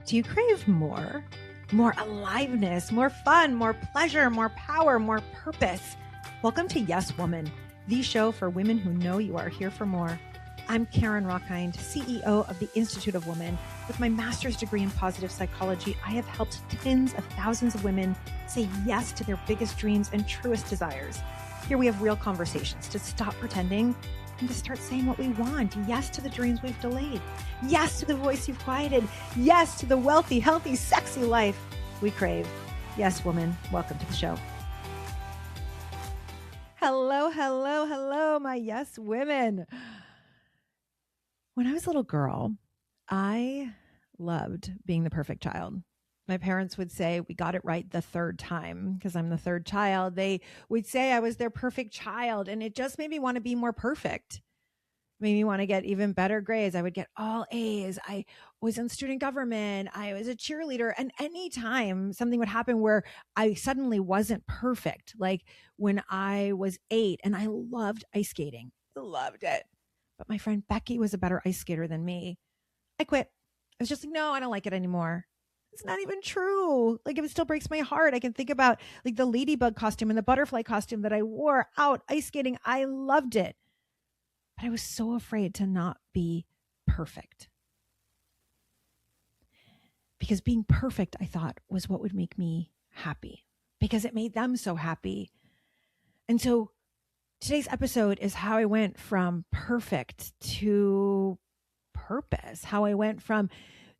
Do you crave more? More aliveness, more fun, more pleasure, more power, more purpose. Welcome to Yes Woman, the show for women who know you are here for more. I'm Karen Rockhind, CEO of the Institute of Women. With my master's degree in positive psychology, I have helped tens of thousands of women say yes to their biggest dreams and truest desires. Here we have real conversations to stop pretending and to start saying what we want. Yes to the dreams we've delayed. Yes to the voice you've quieted. Yes to the wealthy, healthy, sexy life we crave. Yes, woman, welcome to the show. Hello, hello, hello, my yes women. When I was a little girl, I loved being the perfect child. My parents would say we got it right the third time because I'm the third child. They would say I was their perfect child, and it just made me want to be more perfect. Made me want to get even better grades. I would get all A's. I was in student government. I was a cheerleader. And anytime something would happen where I suddenly wasn't perfect, like when I was 8 and I loved ice skating, loved it. But my friend Becky was a better ice skater than me. I quit. I was just like, no, I don't like it anymore. It's not even true. Like, it still breaks my heart. I can think about like the ladybug costume and the butterfly costume that I wore out ice skating. I loved it. But I was so afraid to not be perfect. Because being perfect, I thought, was what would make me happy. Because it made them so happy. And so today's episode is how I went from perfect to purpose. How I went from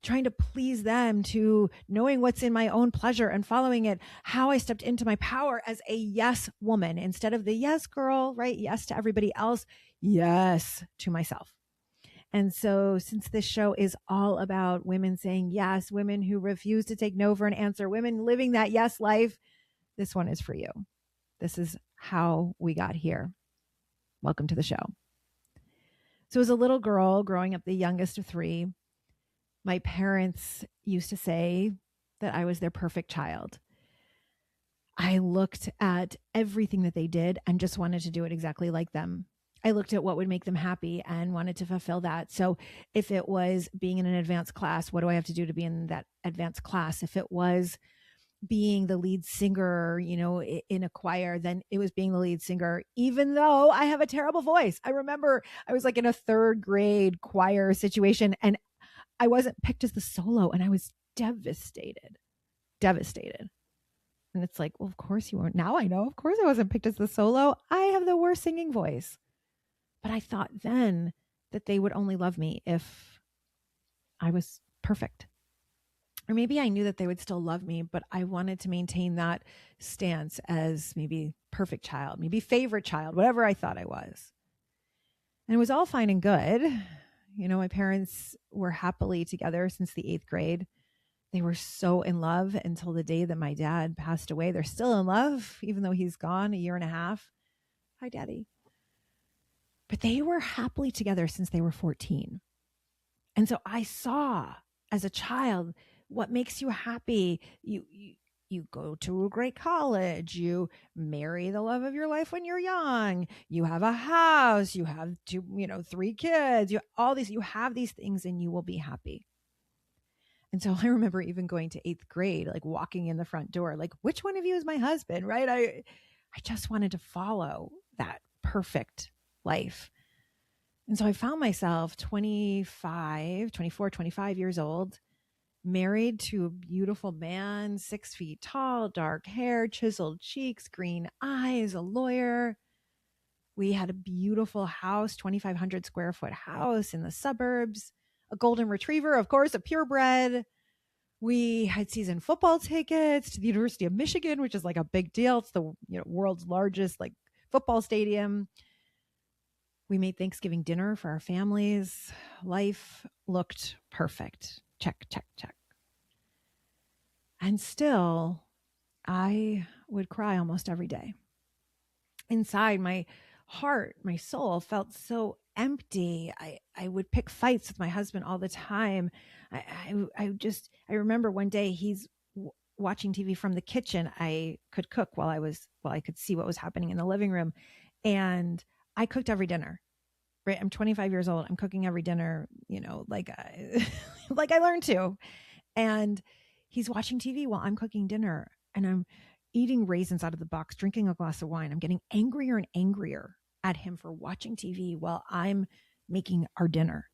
trying to please them to knowing what's in my own pleasure and following it. How I stepped into my power as a yes woman instead of the yes girl, right? Yes to everybody else. Yes to myself. And so since this show is all about women saying yes, women who refuse to take no for an answer, women living that yes life, this one is for you. This is how we got here. Welcome to the show. So as a little girl growing up, the youngest of 3, my parents used to say that I was their perfect child. I looked at everything that they did and just wanted to do it exactly like them. I looked at what would make them happy and wanted to fulfill that. So if it was being in an advanced class, what do I have to do to be in that advanced class? If it was being the lead singer, in a choir, then it was being the lead singer, even though I have a terrible voice. I remember I was like in a 3rd grade choir situation and I wasn't picked as the solo and I was devastated. And it's like, well, of course you weren't. Now I know, of course I wasn't picked as the solo. I have the worst singing voice. But I thought then that they would only love me if I was perfect. Or maybe I knew that they would still love me, but I wanted to maintain that stance as maybe perfect child, maybe favorite child, whatever I thought I was. And it was all fine and good. My parents were happily together since the 8th grade. They were so in love until the day that my dad passed away. They're still in love, even though he's gone a year and a half. Hi, Daddy. But they were happily together since they were 14. And so I saw as a child what makes you happy. You go to a great college, you marry the love of your life when you're young, you have a house, you have 3 kids, you have these things and you will be happy. And so I remember even going to 8th grade, like walking in the front door, like, which one of you is my husband, right? I just wanted to follow that perfect life. And so I found myself 24, 25 years old, married to a beautiful man, 6 feet tall, dark hair, chiseled cheeks, green eyes, a lawyer. We had a beautiful house, 2,500 square foot house in the suburbs, a golden retriever, of course, a purebred. We had season football tickets to the University of Michigan, which is like a big deal. It's the world's largest like football stadium. We made Thanksgiving dinner for our families. Life looked perfect. Check, check, check. And still, I would cry almost every day. Inside, my heart, my soul felt so empty. I would pick fights with my husband all the time. I remember one day he's watching TV from the kitchen. I could cook while I could see what was happening in the living room. And I cooked every dinner, right? I'm 25 years old. I'm cooking every dinner, like I learned to. And he's watching TV while I'm cooking dinner, and I'm eating raisins out of the box, drinking a glass of wine. I'm getting angrier and angrier at him for watching TV while I'm making our dinner.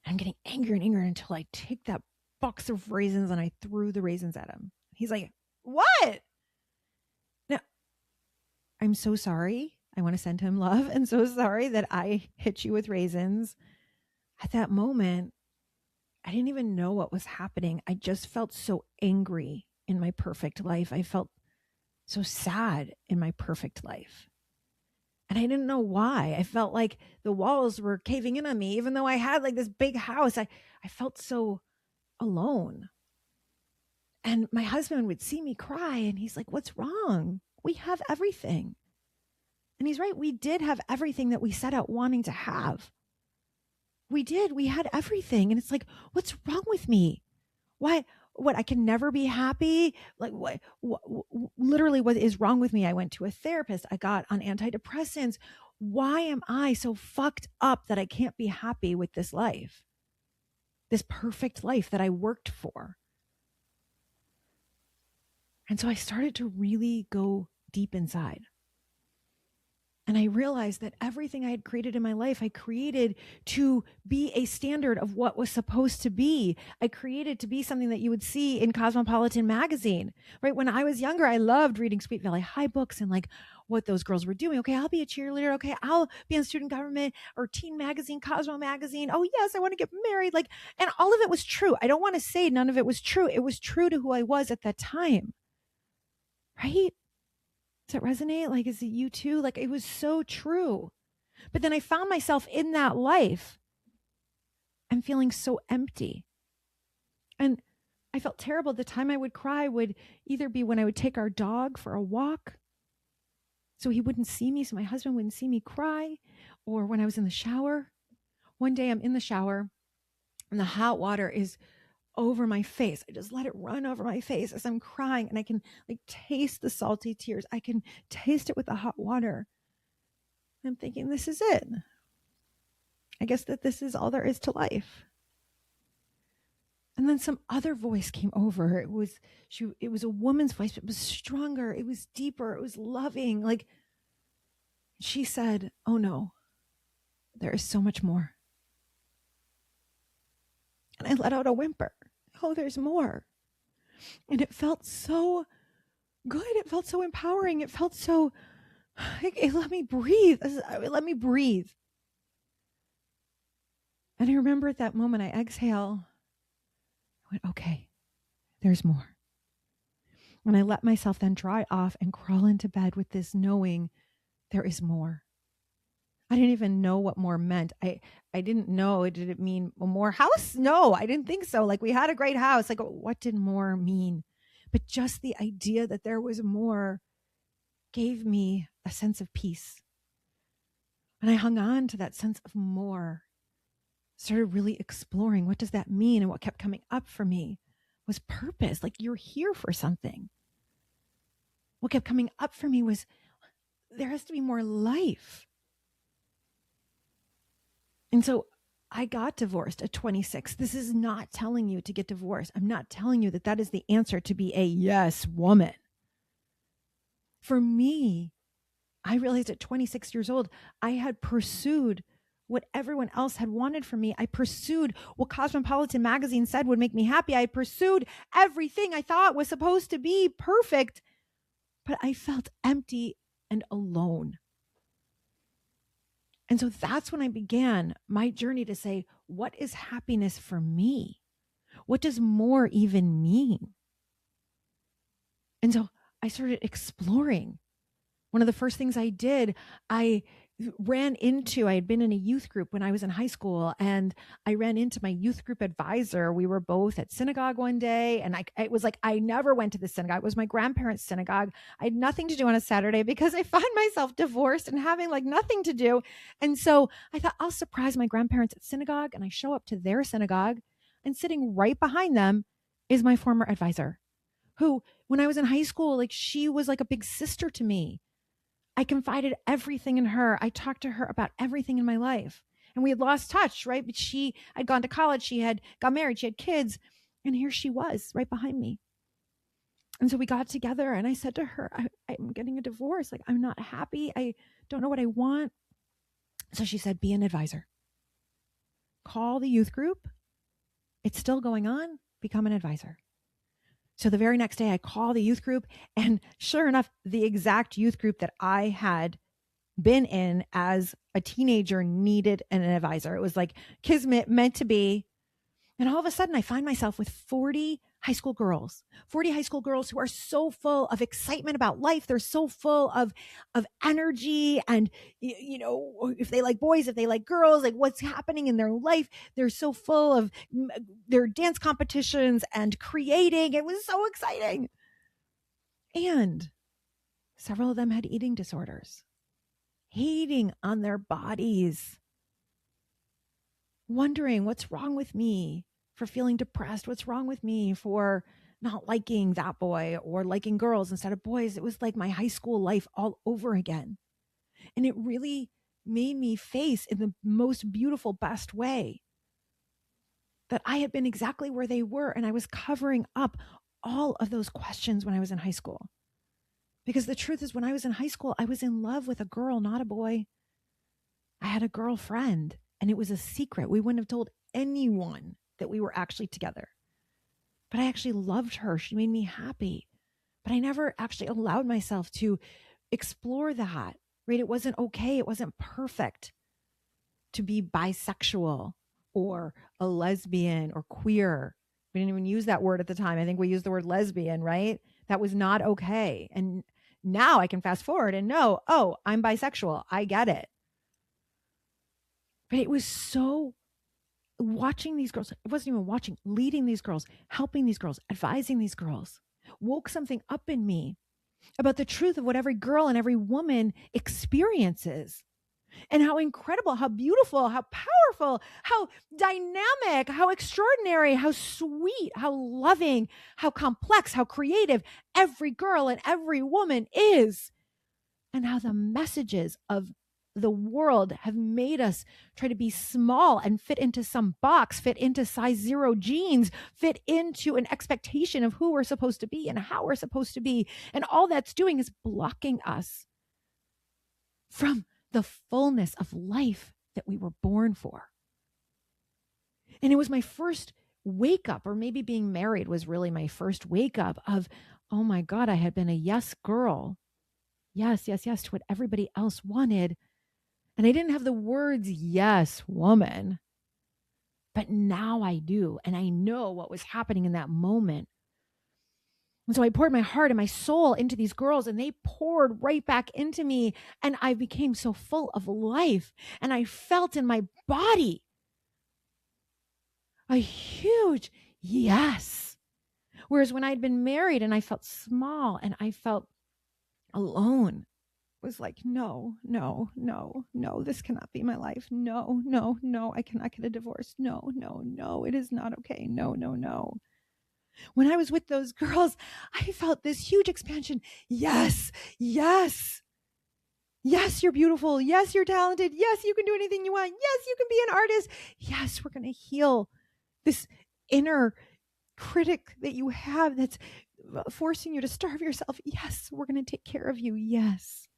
I'm getting angrier and angrier until I take that box of raisins and I threw the raisins at him. He's like, "What?" Now, I'm so sorry. I want to send him love, and so sorry that I hit you with raisins. At that moment, I didn't even know what was happening. I just felt so angry in my perfect life. I felt so sad in my perfect life. And I didn't know why. I felt like the walls were caving in on me, even though I had like this big house. I felt so alone. And my husband would see me cry and he's like, "What's wrong? We have everything." And he's right. We did have everything that we set out wanting to have. We did. We had everything. And it's like, what's wrong with me? Why? What? I can never be happy? Like what literally what is wrong with me? I went to a therapist. I got on antidepressants. Why am I so fucked up that I can't be happy with this life? This perfect life that I worked for. And so I started to really go deep inside. And I realized that everything I had created in my life, I created to be a standard of what was supposed to be. I created to be something that you would see in Cosmopolitan magazine, right? When I was younger, I loved reading Sweet Valley High books and like what those girls were doing. Okay, I'll be a cheerleader. Okay, I'll be in student government or teen magazine, Cosmo magazine. Oh yes, I want to get married. Like, and all of it was true. I don't want to say none of it was true. It was true to who I was at that time, right? Does it resonate? Like, is it you too? Like, it was so true. But then I found myself in that life and feeling so empty. And I felt terrible. The time I would cry would either be when I would take our dog for a walk so he wouldn't see me, so my husband wouldn't see me cry, or when I was in the shower. One day I'm in the shower and the hot water is over my face. I just let it run over my face as I'm crying, and I can like taste the salty tears. I can taste it with the hot water. I'm thinking, this is it. I guess that this is all there is to life. And then some other voice came over. It was a woman's voice, but it was stronger. It was deeper. It was loving. Like, she said, "Oh no, there is so much more." And I let out a whimper. Oh, there's more. And it felt so good. It felt so empowering. It felt so, it let me breathe. It let me breathe. And I remember at that moment, I exhale. I went, okay, there's more. And I let myself then dry off and crawl into bed with this knowing there is more. I didn't even know what more meant. I didn't know. Did it mean more house? No, I didn't think so. Like, we had a great house. Like, what did more mean? But just the idea that there was more gave me a sense of peace. And I hung on to that sense of more, started really exploring, what does that mean? And what kept coming up for me was purpose. Like, you're here for something. What kept coming up for me was there has to be more life. And so I got divorced at 26. This is not telling you to get divorced. I'm not telling you that that is the answer to be a yes woman. For me, I realized at 26 years old, I had pursued what everyone else had wanted from me. I pursued what Cosmopolitan magazine said would make me happy. I pursued everything I thought was supposed to be perfect, but I felt empty and alone. And so that's when I began my journey to say, what is happiness for me? What does more even mean? And so I started exploring. One of the first things I did, I had been in a youth group when I was in high school, and I ran into my youth group advisor. We were both at synagogue one day, and it was like, I never went to the synagogue. It was my grandparents' synagogue. I had nothing to do on a Saturday because I found myself divorced and having like nothing to do. And so I thought, I'll surprise my grandparents at synagogue, and I show up to their synagogue, and sitting right behind them is my former advisor, who, when I was in high school, like, she was like a big sister to me. I confided everything in her. I talked to her about everything in my life. And we had lost touch, right? But I'd gone to college. She had got married. She had kids. And here she was right behind me. And so we got together and I said to her, I'm getting a divorce. Like, I'm not happy. I don't know what I want. So she said, be an advisor. Call the youth group. It's still going on. Become an advisor. So the very next day I call the youth group, and sure enough, the exact youth group that I had been in as a teenager needed an advisor. It was like kismet, meant to be. And all of a sudden I find myself with 40 high school girls who are so full of excitement about life. They're so full of energy. And, if they like boys, if they like girls, like what's happening in their life, they're so full of their dance competitions and creating. It was so exciting. And several of them had eating disorders, hating on their bodies, wondering what's wrong with me for feeling depressed. What's wrong with me for not liking that boy or liking girls instead of boys? It was like my high school life all over again. And it really made me face in the most beautiful, best way that I had been exactly where they were. And I was covering up all of those questions when I was in high school. Because the truth is, when I was in high school, I was in love with a girl, not a boy. I had a girlfriend, and it was a secret. We wouldn't have told anyone that we were actually together. But I actually loved her. She made me happy. But I never actually allowed myself to explore that, right? It wasn't okay. It wasn't perfect to be bisexual or a lesbian or queer. We didn't even use that word at the time. I think we used the word lesbian, right? That was not okay. And now I can fast forward and know, oh, I'm bisexual. I get it. But it was so watching these girls. It wasn't even watching, leading these girls, helping these girls, advising these girls, woke something up in me about the truth of what every girl and every woman experiences. And how incredible, how beautiful, how powerful, how dynamic, how extraordinary, how sweet, how loving, how complex, how creative every girl and every woman is. And how the messages of the world have made us try to be small and fit into some box, fit into size 0 jeans, fit into an expectation of who we're supposed to be and how we're supposed to be. And all that's doing is blocking us from the fullness of life that we were born for. And it was my first wake up, or maybe being married was really my first wake up of, oh my God, I had been a yes girl. Yes, yes, yes, to what everybody else wanted. And I didn't have the words, yes, woman. But now I do. And I know what was happening in that moment. And so I poured my heart and my soul into these girls, and they poured right back into me. And I became so full of life. And I felt in my body a huge yes. Whereas when I'd been married and I felt small and I felt alone, it was like, no, no, no, no, this cannot be my life. No, no, no, I cannot get a divorce. No, no, no, it is not okay. No, no, no. When I was with those girls, I felt this huge expansion. Yes, yes. Yes, you're beautiful. Yes, you're talented. Yes, you can do anything you want. Yes, you can be an artist. Yes, we're going to heal this inner critic that you have that's forcing you to starve yourself. Yes, we're going to take care of you. Yes.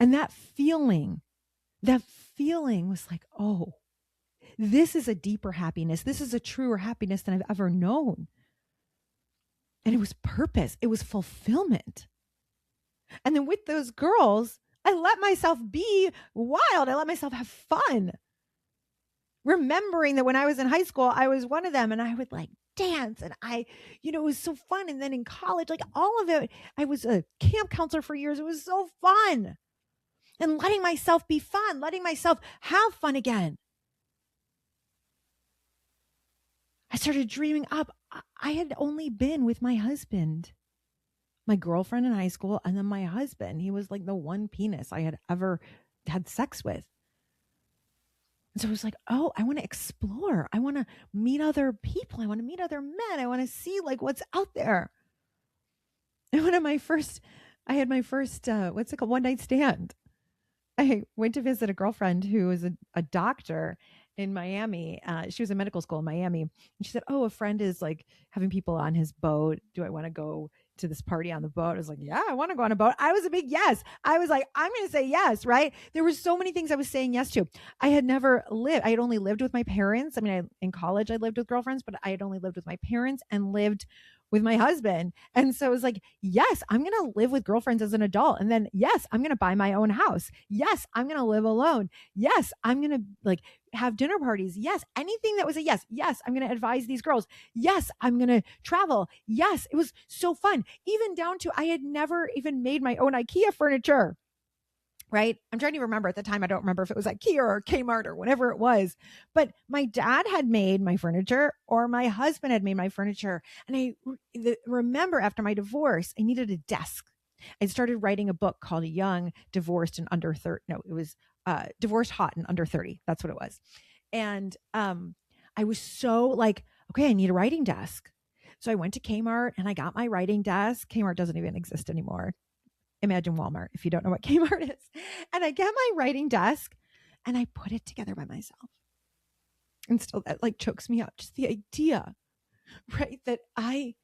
And that feeling was like, oh, this is a deeper happiness. This is a truer happiness than I've ever known. And it was purpose. It was fulfillment. And then with those girls, I let myself be wild. I let myself have fun. Remembering that when I was in high school, I was one of them, and I would like dance, and it was so fun. And then in college, like all of it, I was a camp counselor for years. It was so fun. And letting myself be fun, letting myself have fun again. I started dreaming up. I had only been with my husband, my girlfriend in high school, and then my husband. He was like the one penis I had ever had sex with. And so I was like, oh, I want to explore. I want to meet other people. I want to meet other men. I want to see like what's out there. And I had my first, what's it called? One night stand. I went to visit a girlfriend who was a doctor, in Miami. She was in medical school in Miami. And she said, oh, a friend is like having people on his boat. Do I want to go to this party on the boat? I was like, yeah, I want to go on a boat. I was a big yes. I was like, I'm going to say yes, right? There were so many things I was saying yes to. I had only lived with my parents. I mean, in college, I lived with girlfriends, but I had only lived with my parents and lived with my husband. And so it was like, yes, I'm going to live with girlfriends as an adult. And then, yes, I'm going to buy my own house. Yes, I'm going to live alone. Yes, I'm going to like have dinner parties. Yes, anything that was a yes. Yes, I'm going to advise these girls. Yes, I'm going to travel. Yes, it was so fun. Even down to I had never even made my own IKEA furniture. Right. I'm trying to remember at the time. I don't remember if it was IKEA or Kmart or whatever it was, but my dad had made my furniture or my husband had made my furniture. And I remember after my divorce, I needed a desk. I started writing a book called Young, Divorced and Under 30. No, it was Divorced, Hot and Under 30. That's what it was. And I was so like, okay, I need a writing desk. So I went to Kmart and I got my writing desk. Kmart doesn't even exist anymore. Imagine Walmart if you don't know what Kmart is. And I get my writing desk and I put it together by myself. And still that like chokes me up. Just the idea, right? That I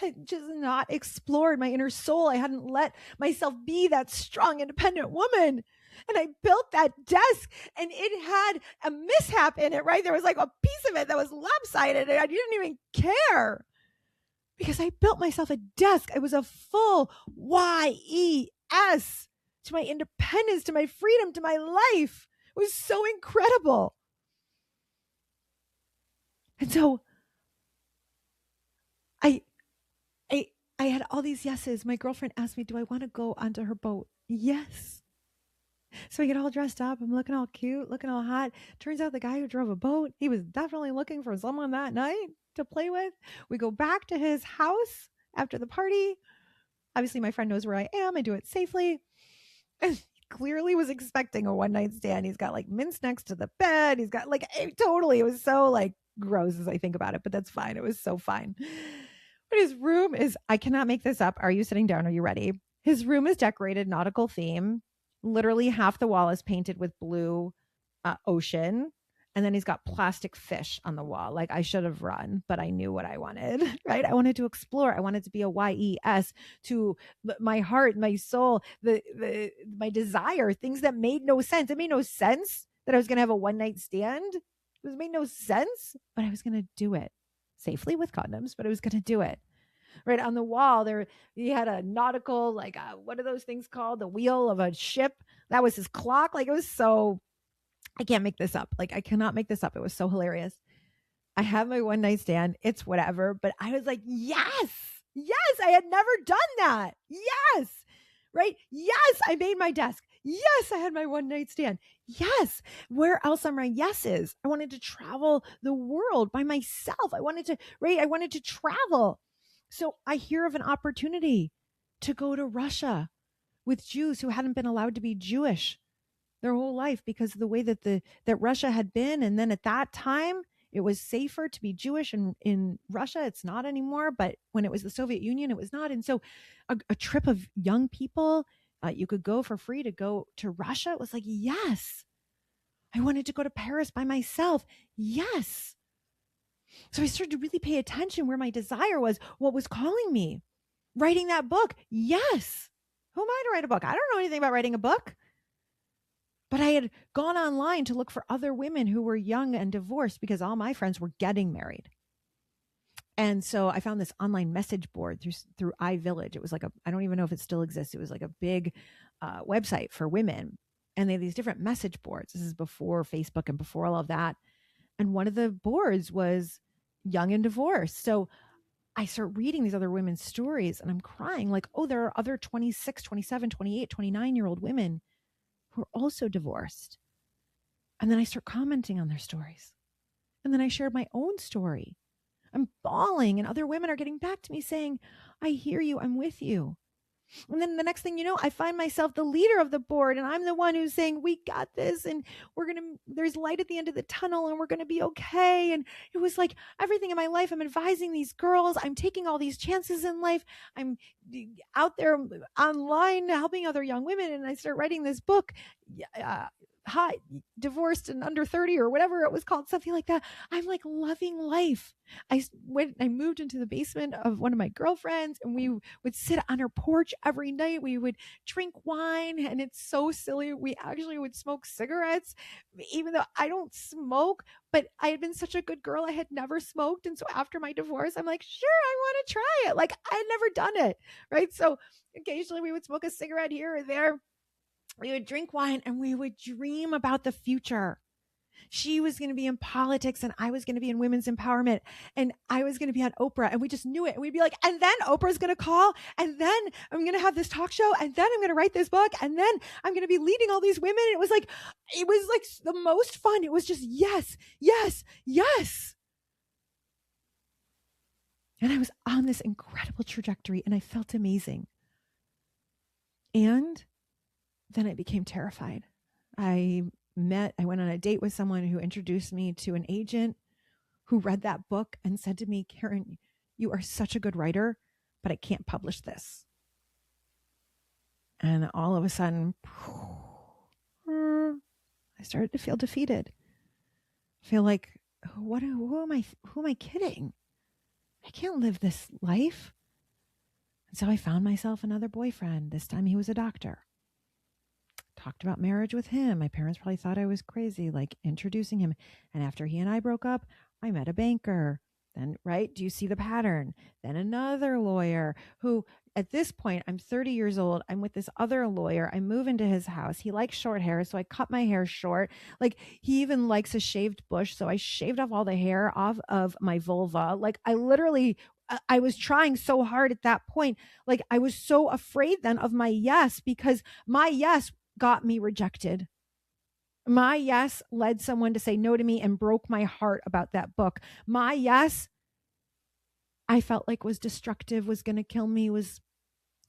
had just not explored my inner soul. I hadn't let myself be that strong, independent woman. And I built that desk and it had a mishap in it, right? There was like a piece of it that was lopsided and I didn't even care. Because I built myself a desk. It was a full YES to my independence, to my freedom, to my life. It was so incredible. And so I had all these yeses. My girlfriend asked me, do I want to go onto her boat? Yes. So I get all dressed up. I'm looking all cute, looking all hot. Turns out the guy who drove a boat, he was definitely looking for someone that night to play with. We go back to his house after the party. Obviously, my friend knows where I am. I do it safely. And he clearly was expecting a one night stand. He's got like mints next to the bed. He's got like totally. It was so like gross as I think about it, but that's fine. It was so fine. But his room is, I cannot make this up. Are you sitting down? Are you ready? His room is decorated nautical theme. Literally half the wall is painted with blue ocean. And then he's got plastic fish on the wall. Like I should have run, but I knew what I wanted, right? I wanted to explore. I wanted to be a YES to my heart, my soul, my desire, things that made no sense. It made no sense that I was going to have a one night stand. It made no sense, but I was going to do it safely with condoms, but I was going to do it. Right on the wall there, he had a nautical, like what are those things called? The wheel of a ship. That was his clock. Like it was so, I can't make this up. Like I cannot make this up. It was so hilarious. I have my one night stand. It's whatever. But I was like, yes, I had never done that. Yes, right? Yes, I made my desk. Yes, I had my one night stand. Yes. Where else are my yeses? I wanted to travel the world by myself. I wanted to travel. So I hear of an opportunity to go to Russia with Jews who hadn't been allowed to be Jewish their whole life because of the way that Russia had been. And then at that time, it was safer to be Jewish in Russia. It's not anymore. But when it was the Soviet Union, it was not. And so a trip of young people, you could go for free to go to Russia. It was like, yes. I wanted to go to Paris by myself. Yes. So I started to really pay attention where my desire was, what was calling me. Writing that book. Yes. Who am I to write a book? I don't know anything about writing a book. But I had gone online to look for other women who were young and divorced because all my friends were getting married. And so I found this online message board through iVillage. It was like I don't even know if it still exists. It was like a big website for women. And they had these different message boards. This is before Facebook and before all of that. And one of the boards was young and divorced. So I start reading these other women's stories and I'm crying like, oh, there are other 26, 27, 28, 29-year-old women who are also divorced. And then I start commenting on their stories. And then I shared my own story. I'm bawling and other women are getting back to me saying, I hear you, I'm with you. And then the next thing you know, I find myself the leader of the board and I'm the one who's saying, we got this and there's light at the end of the tunnel and we're going to be okay. And it was like everything in my life. I'm advising these girls. I'm taking all these chances in life. I'm out there online helping other young women. And I start writing this book hot, divorced and under 30 or whatever it was called, something like that. I'm like loving life. I moved into the basement of one of my girlfriends, and we would sit on her porch every night. We would drink wine, and it's so silly. We actually would smoke cigarettes, even though I don't smoke, but I had been such a good girl. I had never smoked. And so after my divorce, I'm like, sure, I want to try it. Like I had never done it. Right. So occasionally we would smoke a cigarette here or there. We would drink wine and we would dream about the future. She was going to be in politics and I was going to be in women's empowerment and I was going to be on Oprah, and we just knew it. And we'd be like, and then Oprah's going to call, and then I'm going to have this talk show, and then I'm going to write this book, and then I'm going to be leading all these women. It was like the most fun. It was just yes, yes, yes. And I was on this incredible trajectory and I felt amazing. And then I became terrified. I went on a date with someone who introduced me to an agent who read that book and said to me, Karen, you are such a good writer, but I can't publish this. And all of a sudden, I started to feel defeated. I feel like, who am I kidding? I can't live this life. And so I found myself another boyfriend. This time he was a doctor. Talked about marriage with him. My parents probably thought I was crazy, like introducing him. And after he and I broke up, I met a banker. Then, right? Do you see the pattern? Then another lawyer who, at this point, I'm 30 years old. I'm with this other lawyer. I move into his house. He likes short hair, so I cut my hair short. Like, he even likes a shaved bush, so I shaved off all the hair off of my vulva. Like, I was trying so hard at that point. Like, I was so afraid then of my yes, because my yes got me rejected. My yes led someone to say no to me and broke my heart about that book. My yes, I felt like was destructive, was going to kill me, was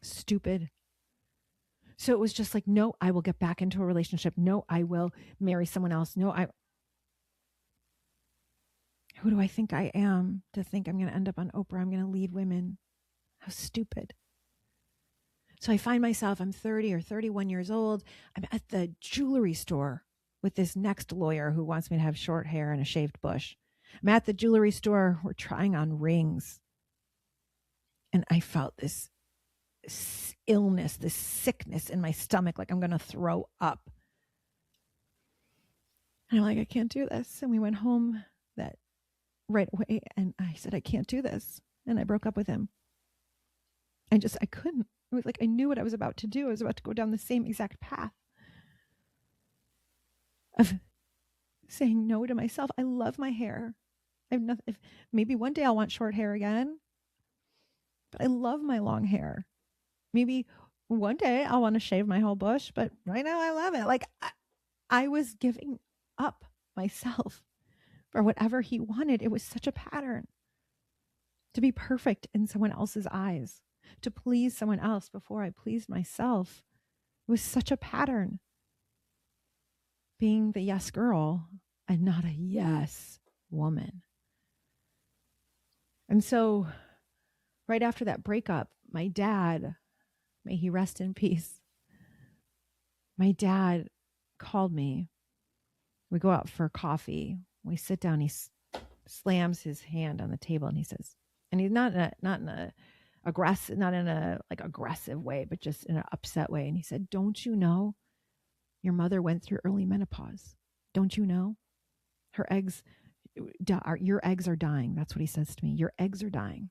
stupid. So it was just like, no, I will get back into a relationship. No, I will marry someone else. Who do I think I am to think I'm going to end up on Oprah? I'm going to lead women. How stupid. So I find myself, I'm 30 or 31 years old. I'm at the jewelry store with this next lawyer who wants me to have short hair and a shaved bush. I'm at the jewelry store. We're trying on rings. And I felt this illness, this sickness in my stomach, like I'm going to throw up. And I'm like, I can't do this. And we went home that right away. And I said, I can't do this. And I broke up with him. I couldn't. It was like I knew what I was about to do. I was about to go down the same exact path of saying no to myself. I love my hair. Maybe one day I'll want short hair again, but I love my long hair. Maybe one day I'll want to shave my whole bush, but right now I love it. Like I was giving up myself for whatever he wanted. It was such a pattern to be perfect in someone else's eyes, to please someone else before I pleased myself. It was such a pattern. Being the yes girl and not a yes woman. And so right after that breakup, my dad, may he rest in peace, my dad called me. We go out for coffee. We sit down. He slams his hand on the table and he says, and he's not in a aggressive, not in a like aggressive way, but just in an upset way. And he said, don't you know your mother went through early menopause? Don't you know? Your eggs are dying. That's what he says to me. Your eggs are dying.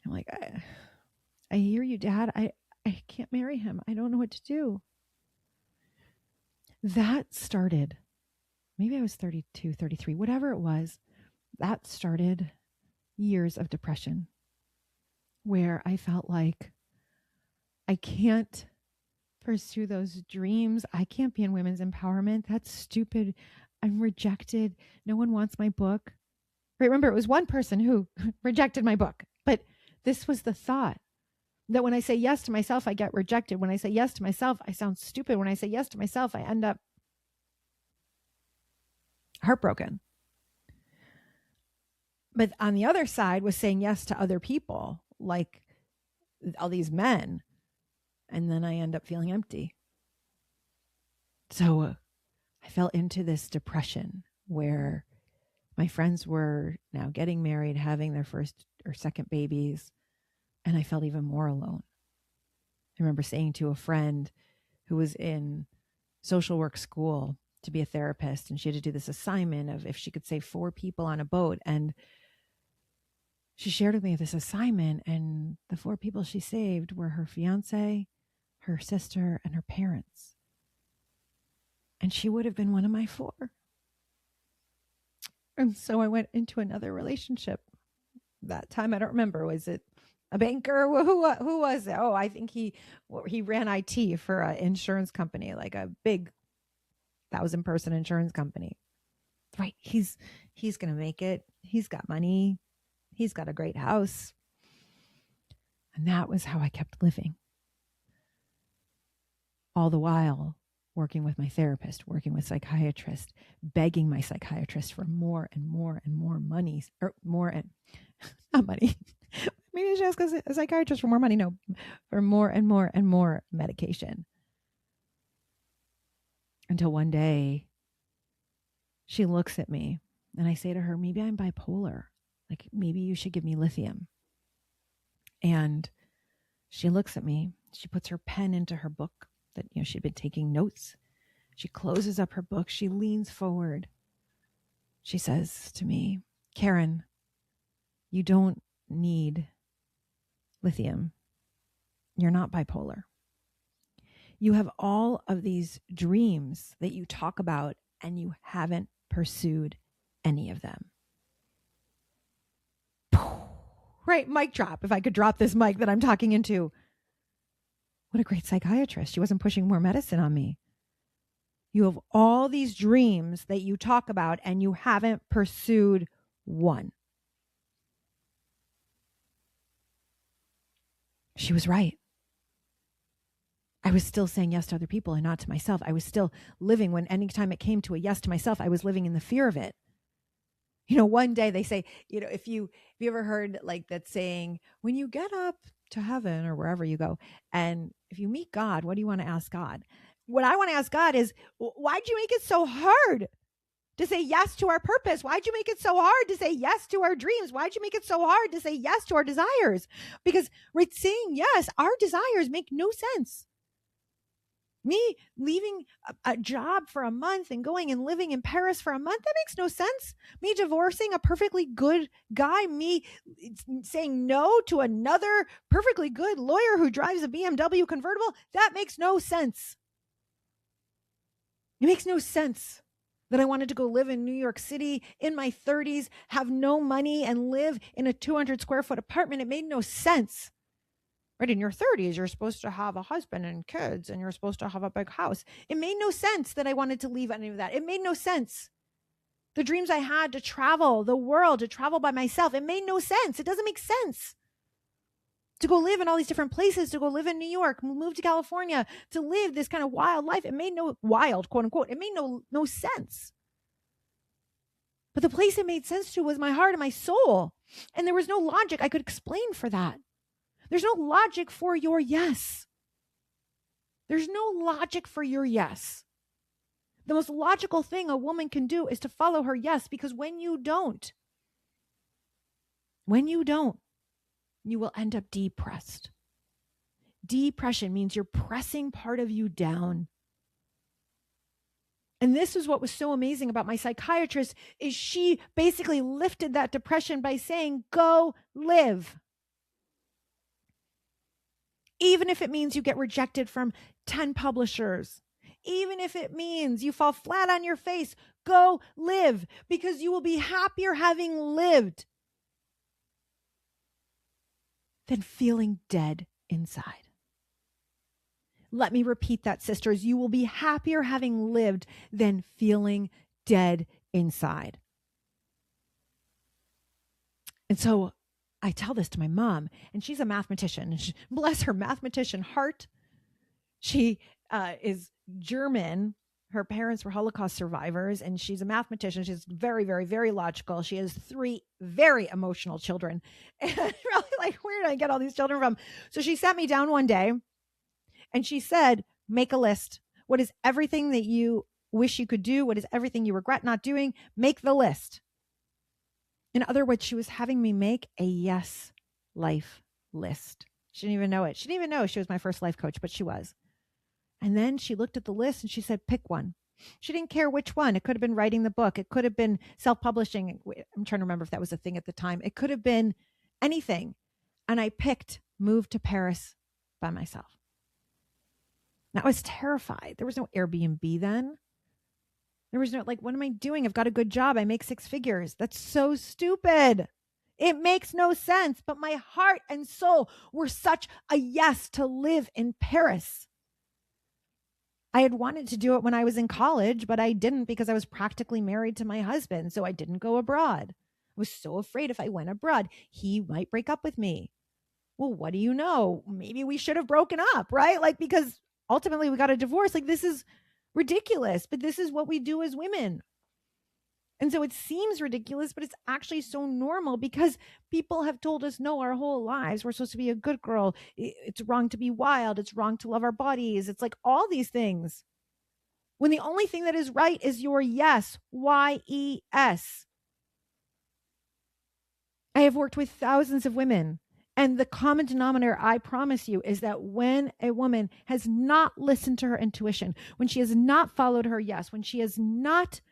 I'm like, I hear you, Dad. I can't marry him. I don't know what to do. That started, maybe I was 32, 33, whatever it was. That started years of depression where I felt like I can't pursue those dreams. I can't be in women's empowerment. That's stupid. I'm rejected. No one wants my book. Right? Remember, it was one person who rejected my book, but this was the thought that when I say yes to myself, I get rejected. When I say yes to myself, I sound stupid. When I say yes to myself, I end up heartbroken. But on the other side was saying yes to other people, like all these men. And then I end up feeling empty. So I fell into this depression where my friends were now getting married, having their first or second babies, and I felt even more alone. I remember saying to a friend who was in social work school to be a therapist, and she had to do this assignment of if she could save 4 people on a boat. And she shared with me this assignment, and the 4 people she saved were her fiance, her sister, and her parents. And she would have been one of my 4. And so I went into another relationship. That time, I don't remember. Was it a banker? Who was it? Oh, I think he ran IT for an insurance company, like a big 1,000-person insurance company. Right. He's going to make it. He's got money. He's got a great house. And that was how I kept living. All the while working with my therapist, working with psychiatrists, begging my psychiatrist for more and more and more money, or more and not money. Maybe I should ask a psychiatrist for more money. No, for more and more and more medication. Until one day she looks at me and I say to her, maybe I'm bipolar. Like, maybe you should give me lithium. And she looks at me. She puts her pen into her book that, she'd been taking notes. She closes up her book. She leans forward. She says to me, Karen, you don't need lithium. You're not bipolar. You have all of these dreams that you talk about and you haven't pursued any of them. Right, mic drop. If I could drop this mic that I'm talking into. What a great psychiatrist. She wasn't pushing more medicine on me. You have all these dreams that you talk about and you haven't pursued one. She was right. I was still saying yes to other people and not to myself. I was still living when anytime it came to a yes to myself, I was living in the fear of it. One day they say, if you ever heard like that saying, when you get up to heaven or wherever you go, and if you meet God, what do you want to ask God? What I want to ask God is, why'd you make it so hard to say yes to our purpose? Why'd you make it so hard to say yes to our dreams? Why'd you make it so hard to say yes to our desires? Because saying yes, our desires make no sense. Me leaving a job for a month and going and living in Paris for a month, that makes no sense. Me divorcing a perfectly good guy, me saying no to another perfectly good lawyer who drives a BMW convertible, that makes no sense. It makes no sense that I wanted to go live in New York City in my 30s, have no money, and live in a 200 square foot apartment. It made no sense. Right, in your 30s, you're supposed to have a husband and kids, and you're supposed to have a big house. It made no sense that I wanted to leave any of that. It made no sense. The dreams I had to travel the world, to travel by myself, it made no sense. It doesn't make sense. To go live in all these different places, to go live in New York, move to California, to live this kind of wild life, it made no wild, quote unquote, it made no sense. But the place it made sense to was my heart and my soul. And there was no logic I could explain for that. There's no logic for your yes. There's no logic for your yes. The most logical thing a woman can do is to follow her yes, because when you don't, you will end up depressed. Depression means you're pressing part of you down. And this is what was so amazing about my psychiatrist, is she basically lifted that depression by saying, go live. Even if it means you get rejected from 10 publishers, even if it means you fall flat on your face, go live, because you will be happier having lived than feeling dead inside. Let me repeat that, sisters. You will be happier having lived than feeling dead inside. And so I tell this to my mom, and she's a mathematician. And bless her mathematician heart. She is German. Her parents were Holocaust survivors, and she's a mathematician. She's very, very, very logical. She has 3 very emotional children. And really, like, where did I get all these children from? So she sat me down one day, and she said, make a list. What is everything that you wish you could do? What is everything you regret not doing? Make the list. In other words, she was having me make a yes life list. She didn't even know it. She didn't even know she was my first life coach, but she was. And then she looked at the list and she said, pick one. She didn't care which one. It could have been writing the book. It could have been self-publishing. I'm trying to remember if that was a thing at the time. It could have been anything. And I picked move to Paris by myself. Now, I was terrified. There was no Airbnb then. There was no, like, what am I doing? I've got a good job. I make 6 figures. That's so stupid. It makes no sense. But my heart and soul were such a yes to live in Paris. I had wanted to do it when I was in college, but I didn't because I was practically married to my husband. So I didn't go abroad. I was so afraid if I went abroad, he might break up with me. Well, what do you know? Maybe we should have broken up, right? Like, because ultimately we got a divorce. Like, this is ridiculous, but this is what we do as women. And so it seems ridiculous, but it's actually so normal because people have told us no our whole lives. We're supposed to be a good girl. It's wrong to be wild. It's wrong to love our bodies. It's like all these things. When the only thing that is right is your yes, Y-E-S. I have worked with thousands of women. And the common denominator, I promise you, is that when a woman has not listened to her intuition, when she has not followed her yes, when she has not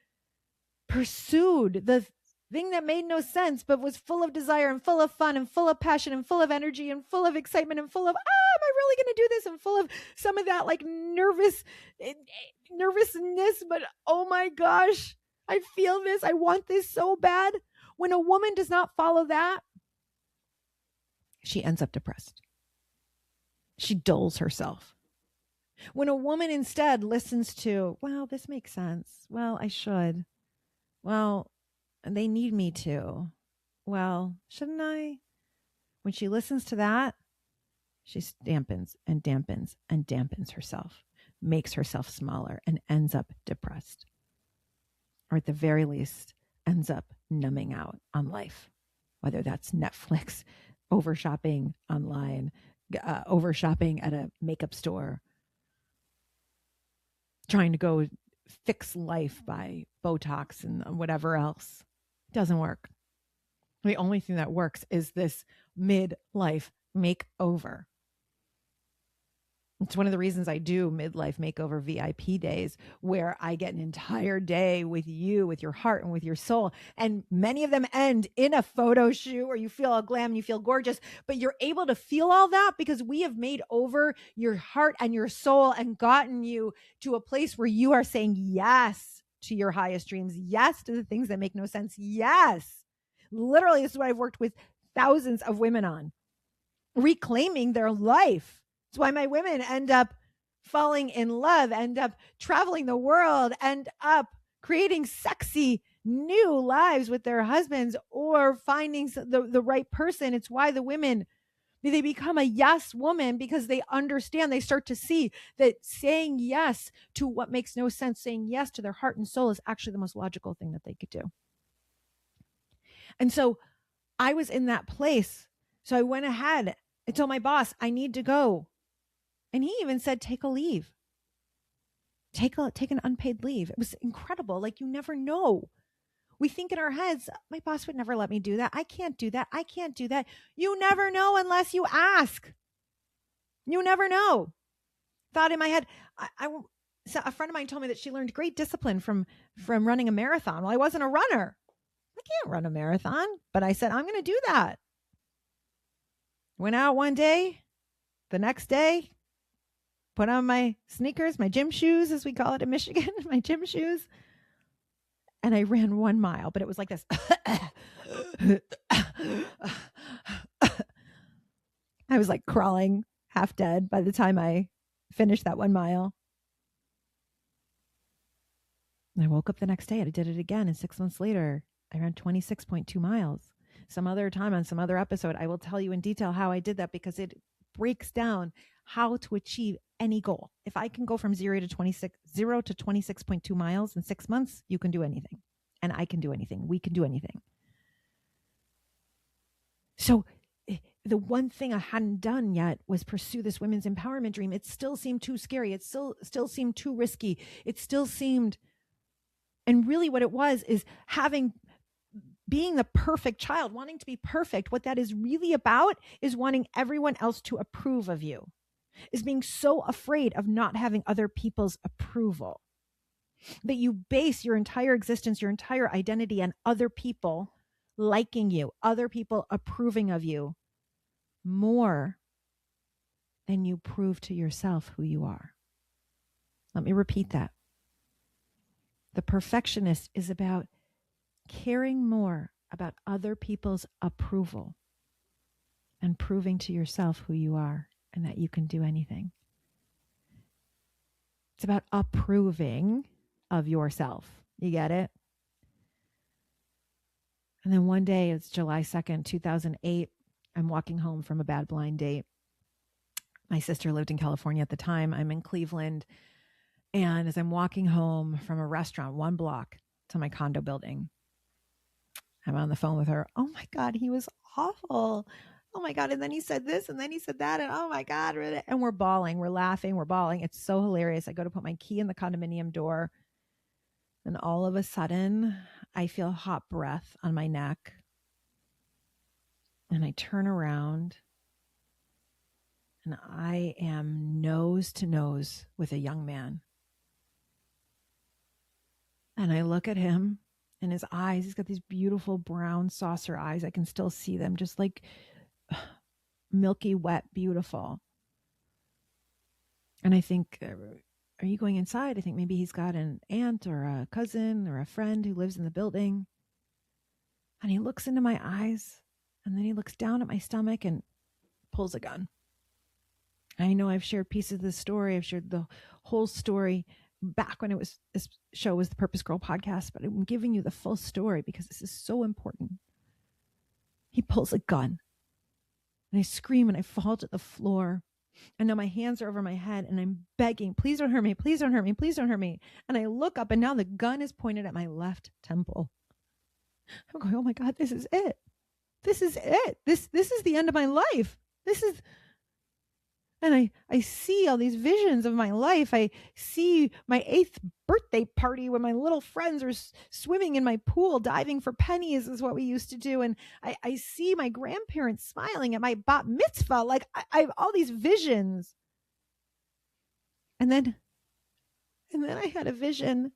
pursued the thing that made no sense, but was full of desire and full of fun and full of passion and full of energy and full of excitement and full of, am I really going to do this? And full of some of that like nervousness, but oh my gosh, I feel this. I want this so bad. When a woman does not follow that, she ends up depressed. She dulls herself. When a woman instead listens to, well, this makes sense. Well, I should. Well, they need me to. Well, shouldn't I? When she listens to that, she dampens and dampens and dampens herself, makes herself smaller, and ends up depressed. Or at the very least, ends up numbing out on life, whether that's Netflix, over shopping online, over shopping at a makeup store, trying to go fix life by Botox and whatever else. It doesn't work. The only thing that works is this midlife makeover. It's one of the reasons I do midlife makeover VIP days, where I get an entire day with you, with your heart and with your soul. And many of them end in a photo shoot where you feel all glam and you feel gorgeous, but you're able to feel all that because we have made over your heart and your soul and gotten you to a place where you are saying yes to your highest dreams. Yes to the things that make no sense. Yes. Literally, this is what I've worked with thousands of women on. Reclaiming their life. That's why my women end up falling in love, end up traveling the world, end up creating sexy new lives with their husbands or finding the right person. It's why the women, they become a yes woman because they understand, they start to see that saying yes to what makes no sense, saying yes to their heart and soul is actually the most logical thing that they could do. And so I was in that place. So I went ahead. I told my boss, I need to go. And he even said, take a leave. Take an unpaid leave. It was incredible. Like, you never know. We think in our heads, my boss would never let me do that. I can't do that. I can't do that. You never know unless you ask. You never know. Thought in my head, so a friend of mine told me that she learned great discipline from running a marathon. Well, I wasn't a runner. I can't run a marathon. But I said, I'm going to do that. Went out one day. The next day, put on my sneakers, my gym shoes, as we call it in Michigan, my gym shoes. And I ran 1 mile, but it was like this. I was like crawling, half dead by the time I finished that 1 mile. And I woke up the next day and I did it again. And 6 months later, I ran 26.2 miles. Some other time on some other episode, I will tell you in detail how I did that because it breaks down how to achieve any goal. If I can go from 0 to 26.2 miles in 6 months, you can do anything. And I can do anything. We can do anything. So the one thing I hadn't done yet was pursue this women's empowerment dream. It still seemed too scary. It still seemed too risky. It still seemed, and really what it was is being the perfect child, wanting to be perfect. What that is really about is wanting everyone else to approve of you, is being so afraid of not having other people's approval that you base your entire existence, your entire identity on other people liking you, other people approving of you more than you prove to yourself who you are. Let me repeat that. The perfectionist is about caring more about other people's approval and proving to yourself who you are and that you can do anything. It's about approving of yourself. You get it? And then one day, it's July 2nd, 2008. I'm walking home from a bad blind date. My sister lived in California at the time. I'm in Cleveland. And as I'm walking home from a restaurant, 1 block to my condo building, I'm on the phone with her. Oh my God, he was awful. Oh my God. And then he said this and then he said that. And oh my God. And we're bawling. We're laughing. We're bawling. It's so hilarious. I go to put my key in the condominium door. And all of a sudden, I feel hot breath on my neck. And I turn around. And I am nose to nose with a young man. And I look at him and his eyes, he's got these beautiful brown saucer eyes. I can still see them, just like milky, wet, beautiful. And I think, are you going inside? I think maybe he's got an aunt or a cousin or a friend who lives in the building. And he looks into my eyes and then he looks down at my stomach and pulls a gun. I know I've shared pieces of this story. I've shared the whole story back when this show was the Purpose Girl podcast, but I'm giving you the full story because this is so important. He pulls a gun and I scream and I fall to the floor. And now my hands are over my head and I'm begging, please don't hurt me. Please don't hurt me. Please don't hurt me. And I look up and now the gun is pointed at my left temple. I'm going, oh my God, this is it. This is it. This is the end of my life. And I see all these visions of my life. I see my 8th birthday party when my little friends are swimming in my pool, diving for pennies is what we used to do. And I see my grandparents smiling at my bat mitzvah. Like I have all these visions. And then I had a vision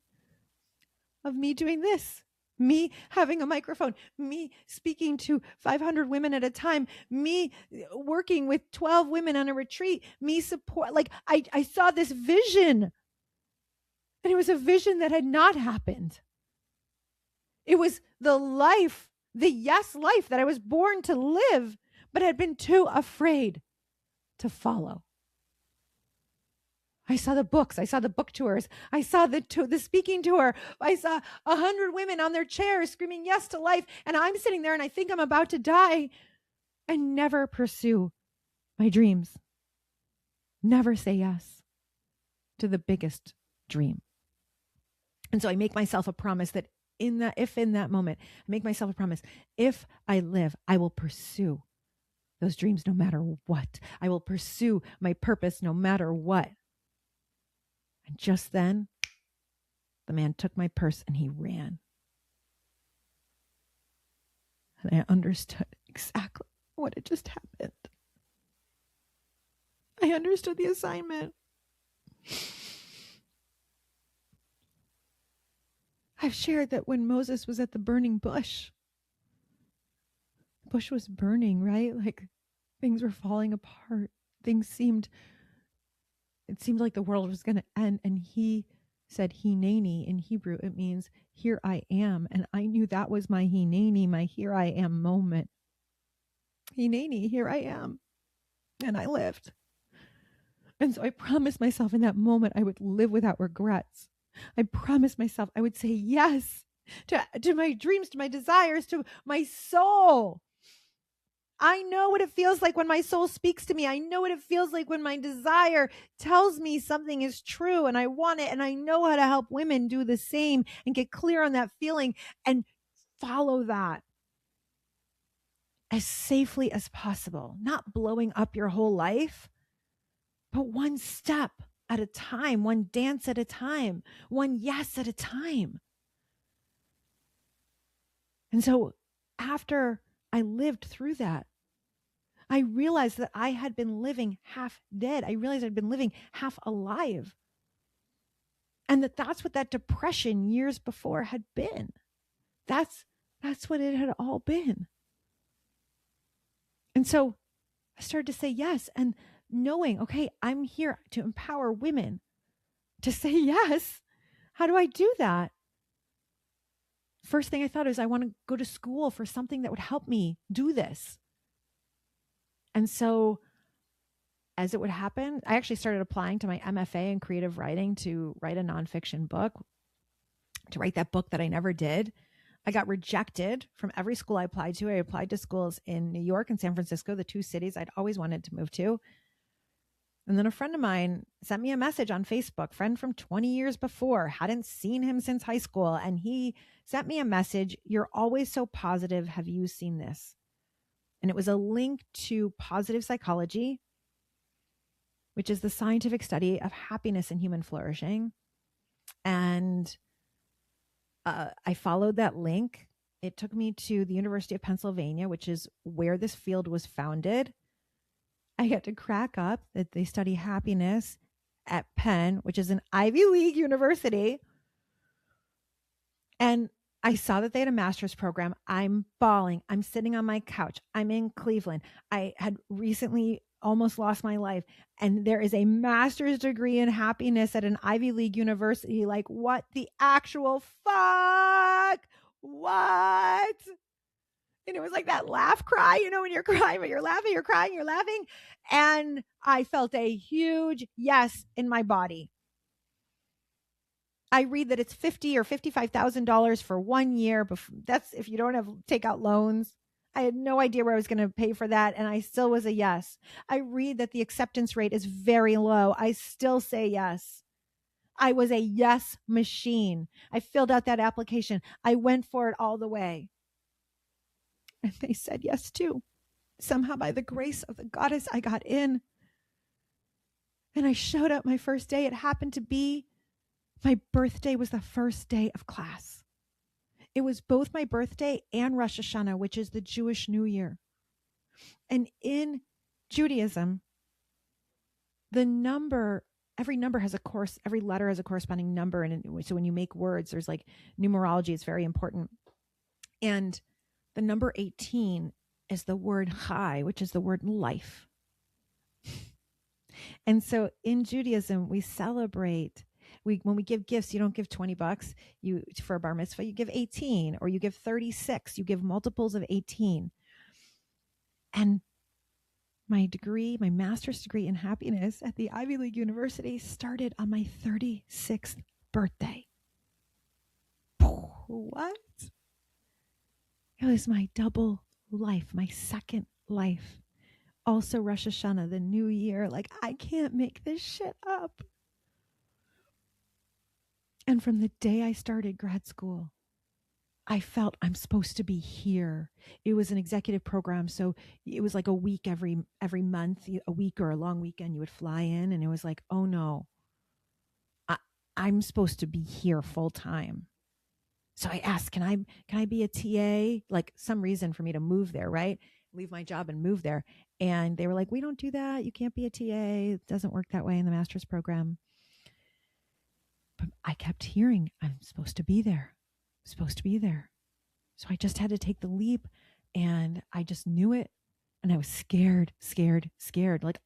of me doing this. Me having a microphone, me speaking to 500 women at a time, me working with 12 women on a retreat, me support. Like I saw this vision and it was a vision that had not happened. It was the life, the yes life that I was born to live, but had been too afraid to follow. I saw the books. I saw the book tours. I saw the speaking tour. I saw 100 women on their chairs screaming yes to life. And I'm sitting there and I think I'm about to die and never pursue my dreams. Never say yes to the biggest dream. And so I make myself a promise that in that moment, I make myself a promise, if I live, I will pursue those dreams no matter what. I will pursue my purpose no matter what. And just then, the man took my purse and he ran. And I understood exactly what had just happened. I understood the assignment. I've shared that when Moses was at the burning bush, the bush was burning, right? Like things were falling apart. It seemed like the world was going to end. And he said hineni in Hebrew. It means here I am. And I knew that was my hineni, my here I am moment. Hineni, here I am. And I lived. And so I promised myself in that moment I would live without regrets. I promised myself I would say yes to my dreams, to my desires, to my soul. I know what it feels like when my soul speaks to me. I know what it feels like when my desire tells me something is true and I want it. And I know how to help women do the same and get clear on that feeling and follow that. as safely as possible, not blowing up your whole life, but one step at a time, one dance at a time, one yes at a time. And so after I lived through that, I realized that I had been living half dead. I realized I'd been living half alive. And that's what that depression years before had been. That's what it had all been. And so I started to say yes, and knowing, okay, I'm here to empower women to say yes. How do I do that? First thing I thought is I want to go to school for something that would help me do this. And so as it would happen, I actually started applying to my MFA in creative writing to write a nonfiction book, to write that book that I never did. I got rejected from every school I applied to. I applied to schools in New York and San Francisco, the two cities I'd always wanted to move to. And then a friend of mine sent me a message on Facebook, friend from 20 years before, hadn't seen him since high school. And he sent me a message, "You're always so positive. Have you seen this?" And it was a link to positive psychology, which is the scientific study of happiness and human flourishing. And I followed that link. It took me to the University of Pennsylvania, which is where this field was founded. I had to crack up that they study happiness at Penn, which is an Ivy League university. And I saw that they had a master's program. I'm bawling. I'm sitting on my couch. I'm in Cleveland. I had recently almost lost my life. And there is a master's degree in happiness at an Ivy League university. Like, what the actual fuck? What? And it was like that laugh cry, you know, when you're crying, but you're laughing, you're crying, you're laughing. And I felt a huge yes in my body. I read that it's $50,000 or $55,000 for 1 year. That's if you don't have take out loans. I had no idea where I was going to pay for that, and I still was a yes. I read that the acceptance rate is very low. I still say yes. I was a yes machine. I filled out that application. I went for it all the way. And they said yes too. Somehow, by the grace of the goddess, I got in. And I showed up my first day. It happened to be my birthday was the first day of class. It was both my birthday and Rosh Hashanah, which is the Jewish New Year. And in Judaism, every number has every letter has a corresponding number. And so when you make words, there's like numerology. It's very important. And the number 18 is the word chai, which is the word life. And so in Judaism, we celebrate. When we give gifts, you don't give $20 for a bar mitzvah, you give 18 or you give 36, you give multiples of 18. And my master's degree in happiness at the Ivy League University started on my 36th birthday. What? It was my double life, my second life. Also Rosh Hashanah, the new year. Like, I can't make this shit up. And from the day I started grad school, I felt I'm supposed to be here. It was an executive program, so it was like a week every month, a week or a long weekend. You would fly in, and it was like, oh no, I'm supposed to be here full time. So I asked, can I be a TA? Like some reason for me to move there, right? Leave my job and move there. And they were like, we don't do that. You can't be a TA. It doesn't work that way in the master's program. But I kept hearing, I'm supposed to be there. I'm supposed to be there. So I just had to take the leap, and I just knew it. And I was scared. Like,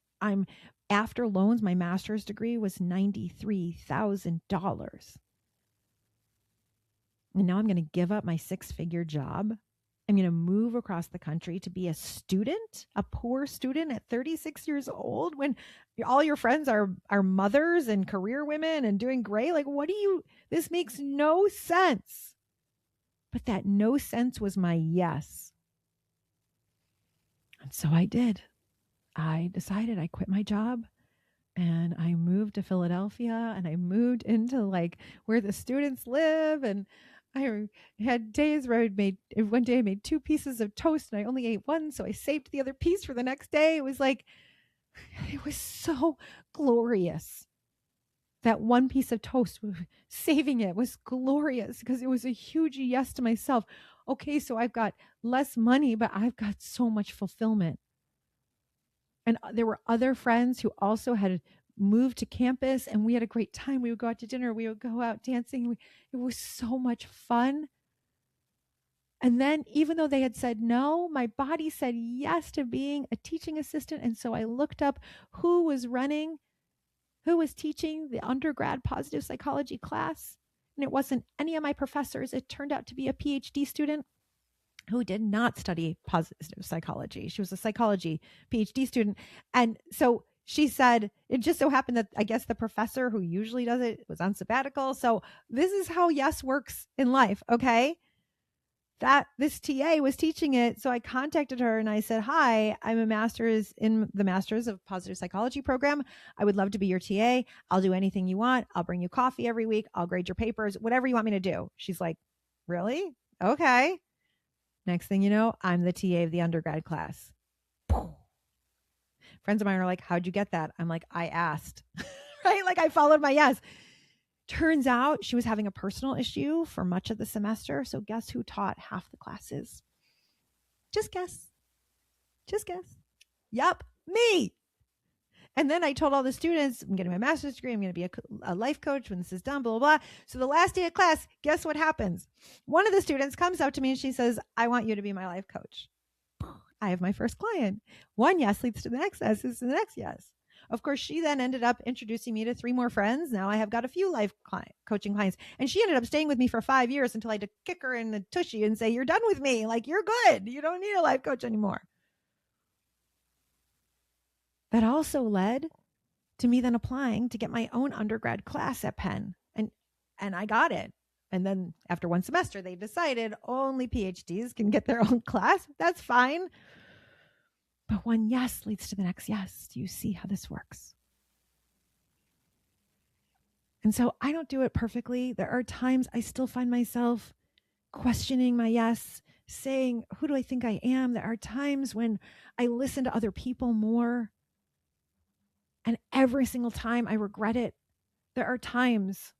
after loans, my master's degree was $93,000. And now I'm going to give up my 6-figure job. I'm going to move across the country to be a student, a poor student at 36 years old, when all your friends are mothers and career women and doing great. Like, this makes no sense. But that no sense was my yes. And so I did. I decided I quit my job and I moved to Philadelphia, and I moved into like where the students live, and I had days where one day I made 2 pieces of toast and I only ate one. So I saved the other piece for the next day. It was so glorious. That one piece of toast, saving it was glorious because it was a huge yes to myself. Okay, so I've got less money, but I've got so much fulfillment. And there were other friends who also had moved to campus, and we had a great time. We would go out to dinner. We would go out dancing. It was so much fun. And then, even though they had said no, my body said yes to being a teaching assistant. And so I looked up who was teaching the undergrad positive psychology class. And it wasn't any of my professors. It turned out to be a PhD student who did not study positive psychology. She was a psychology PhD student. And so she said, it just so happened that I guess the professor who usually does it was on sabbatical. So this is how yes works in life. Okay. That this TA was teaching it. So I contacted her and I said, hi, I'm a master's in the Masters of Positive Psychology program. I would love to be your TA. I'll do anything you want. I'll bring you coffee every week. I'll grade your papers, whatever you want me to do. She's like, really? Okay. Next thing you know, I'm the TA of the undergrad class. Friends of mine are like, how'd you get that? I'm like, I asked, right? Like I followed my yes. Turns out she was having a personal issue for much of the semester. So guess who taught half the classes? Just guess. Just guess. Yup, me. And then I told all the students, I'm getting my master's degree. I'm going to be a life coach when this is done, blah, blah, blah. So the last day of class, guess what happens? One of the students comes up to me and she says, I want you to be my life coach. I have my first client. One yes leads to the next yes, is the next yes. Of course, she then ended up introducing me to 3 more friends. Now I have got a few life coaching clients. And she ended up staying with me for 5 years until I had to kick her in the tushy and say, you're done with me. Like, you're good. You don't need a life coach anymore. That also led to me then applying to get my own undergrad class at Penn. And I got it. And then after one semester, they decided only PhDs can get their own class. That's fine. But one yes leads to the next yes. Do you see how this works? And so I don't do it perfectly. There are times I still find myself questioning my yes, saying, who do I think I am? There are times when I listen to other people more. And every single time I regret it. There are times.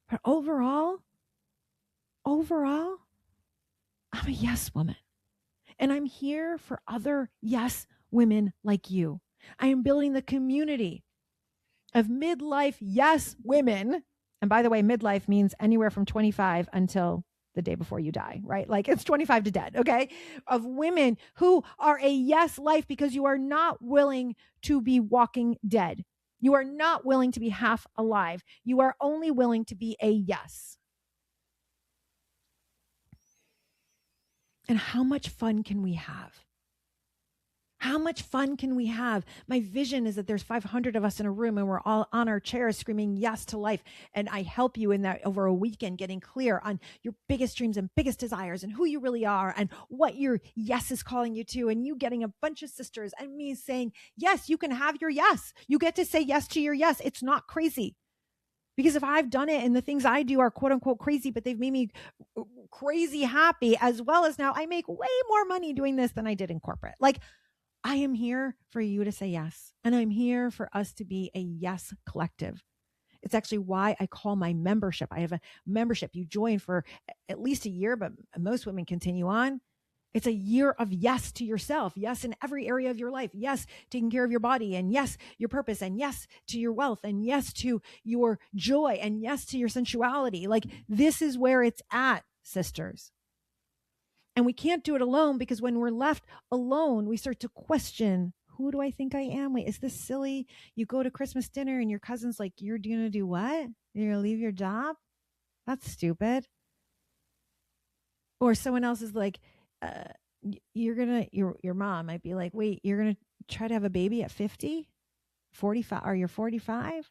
But overall, I'm a yes woman. And I'm here for other yes women like you. I am building the community of midlife yes women. And by the way, midlife means anywhere from 25 until the day before you die, right? Like it's 25 to dead, okay? Of women who are a yes life because you are not willing to be walking dead. You are not willing to be half alive. You are only willing to be a yes. And how much fun can we have? How much fun can we have? My vision is that there's 500 of us in a room and we're all on our chairs screaming yes to life. And I help you in that over a weekend, getting clear on your biggest dreams and biggest desires and who you really are and what your yes is calling you to. And you getting a bunch of sisters and me saying, yes, you can have your yes. You get to say yes to your yes. It's not crazy. Because if I've done it and the things I do are quote unquote crazy, but they've made me crazy happy, as well as now I make way more money doing this than I did in corporate. Like, I am here for you to say yes. And I'm here for us to be a yes collective. It's actually why I call my membership. I have a membership. You join for at least a year, but most women continue on. It's a year of yes to yourself. Yes, in every area of your life. Yes, taking care of your body, and yes, your purpose, and yes to your wealth, and yes to your joy, and yes to your sensuality. Like, this is where it's at, sisters. And we can't do it alone, because when we're left alone, we start to question, who do I think I am? Wait, is this silly? You go to Christmas dinner and your cousin's like, you're going to do what? You're going to leave your job? That's stupid. Or someone else is like, your mom might be like, wait, you're going to try to have a baby at 50, 45, or you're 45?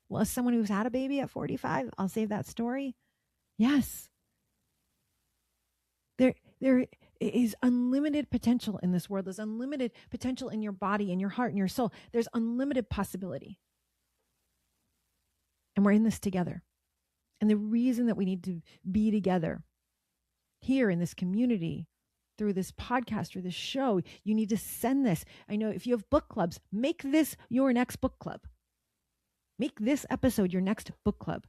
Well, as someone who's had a baby at 45, I'll save that story. Yes. There is unlimited potential in this world. There's unlimited potential in your body, in your heart, in your soul. There's unlimited possibility. And we're in this together. And the reason that we need to be together here in this community, through this podcast or this show, you need to send this. I know if you have book clubs, make this your next book club. Make this episode your next book club.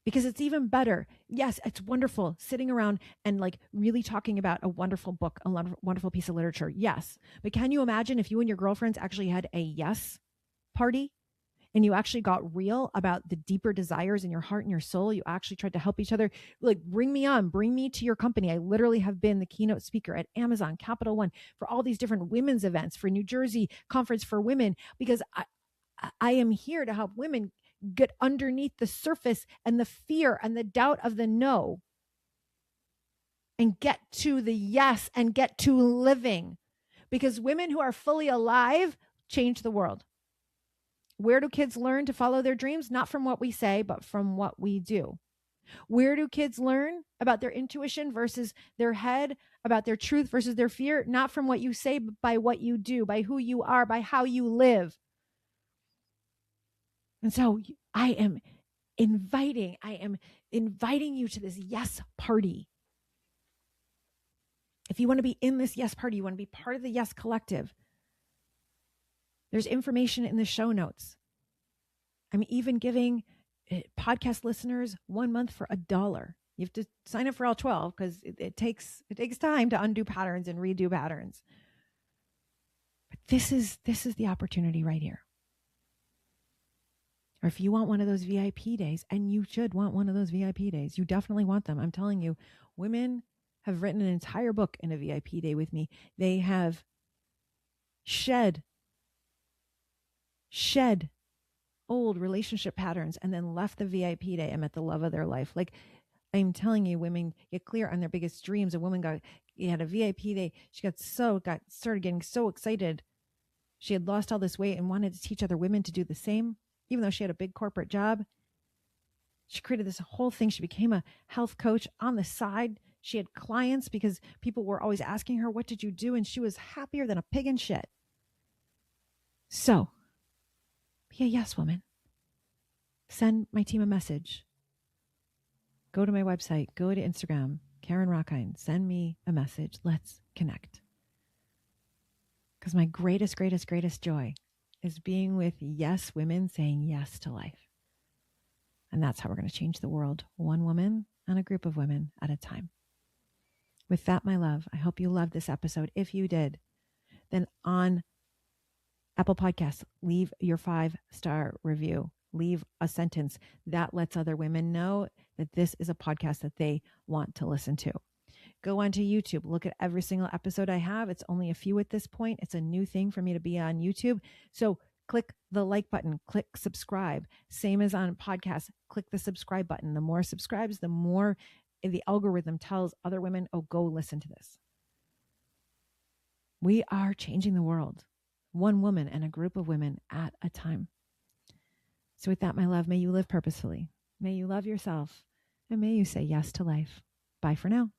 Because it's even better. Yes, it's wonderful sitting around and like really talking about a wonderful book, a wonderful piece of literature. Yes. But can you imagine if you and your girlfriends actually had a yes party and you actually got real about the deeper desires in your heart and your soul? You actually tried to help each other. Like, bring me on, bring me to your company. I literally have been the keynote speaker at Amazon, Capital One, for all these different women's events, for New Jersey Conference for Women, because I am here to help women get underneath the surface and the fear and the doubt of the no and get to the yes and get to living. Because women who are fully alive change the world. Where do kids learn to follow their dreams? Not from what we say, but from what we do. Where do kids learn about their intuition versus their head, about their truth versus their fear? Not from what you say, but by what you do, by who you are, by how you live. And so I am inviting you to this yes party. If you want to be in this yes party, you want to be part of the Yes Collective, there's information in the show notes. I'm even giving podcast listeners 1 month for $1. You have to sign up for all 12 because it takes time to undo patterns and redo patterns. But this is the opportunity right here. Or if you want one of those VIP days, and you should want one of those VIP days, you definitely want them. I'm telling you, women have written an entire book in a VIP day with me. They have shed old relationship patterns and then left the VIP day and met the love of their life. Like, I'm telling you, women get clear on their biggest dreams. A woman had a VIP day. She started getting so excited. She had lost all this weight and wanted to teach other women to do the same. Even though she had a big corporate job, she created this whole thing. She became a health coach on the side. She had clients because people were always asking her, what did you do? And she was happier than a pig in shit. So, be a yes woman. Send my team a message. Go to my website. Go to Instagram, Karen Rockine. Send me a message. Let's connect. Because my greatest joy is being with yes women saying yes to life. And that's how we're going to change the world, one woman and a group of women at a time. With that, my love, I hope you loved this episode. If you did, then on Apple Podcasts, leave your 5-star review. Leave a sentence that lets other women know that this is a podcast that they want to listen to. Go onto YouTube. Look at every single episode I have. It's only a few at this point. It's a new thing for me to be on YouTube. So click the like button, click subscribe. Same as on podcasts, click the subscribe button. The more subscribes, the more the algorithm tells other women, oh, go listen to this. We are changing the world, one woman and a group of women at a time. So with that, my love, may you live purposefully. May you love yourself, and may you say yes to life. Bye for now.